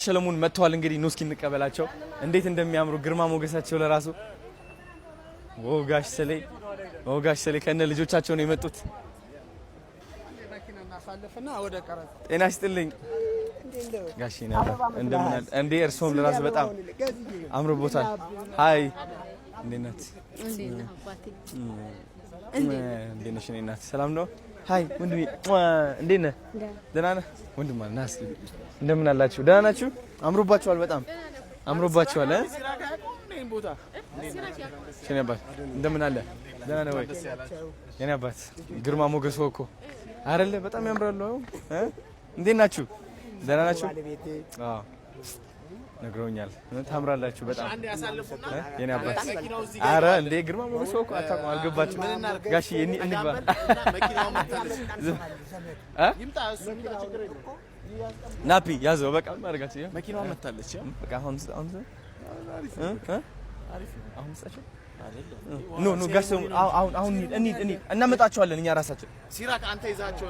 ሰለሞን መጥተዋል። እንግዲህ ኑ እስኪ እንቀበላቸው። እንዴት እንደሚያምሩ ግርማ ሞገሳቸው ለራሱ ወጋሽ ሰሌ ከነ ልጆቻቸው ነው የመጡት። ጤና ይስጥልኝ ጋሽ ነበር እንደምን እንዴ? እርሶም ለራሱ በጣም አምሮቦታል። ሃይ እንዴት ናት? እንዴት ነሽ? እናት ሰላም ነው? ሃይ ወንድሜ እንዴት ነህ? ደህና ነህ? ወንድም ናስ እንደምን አላችሁ? ደህና ናችሁ? አምሮባችኋል፣ በጣም አምሮባችኋል። የኔ አባት እንደምን አለ? ደህና ነህ ወይ? የኔ አባት ግርማ ሞገስ እኮ አይደለ? በጣም ያምራሉ። እንዴት ናችሁ? ደህና ናችሁ? አዎ ነግረውኛል። ታምራላችሁ በጣም የኔ አባት። አረ እንዴ ግርማ ሞገስ እኮ አታውቁም፣ አልገባችሁም? ጋሺ እንግባ ናፒ ያዘው በቃ ማርጋችሁ መኪናው መታለች። በቃ አሁን ኖ ጋሽ አሁን እናመጣቸዋለን እኛ ራሳችን ሲራክ አንተ ይዛቸው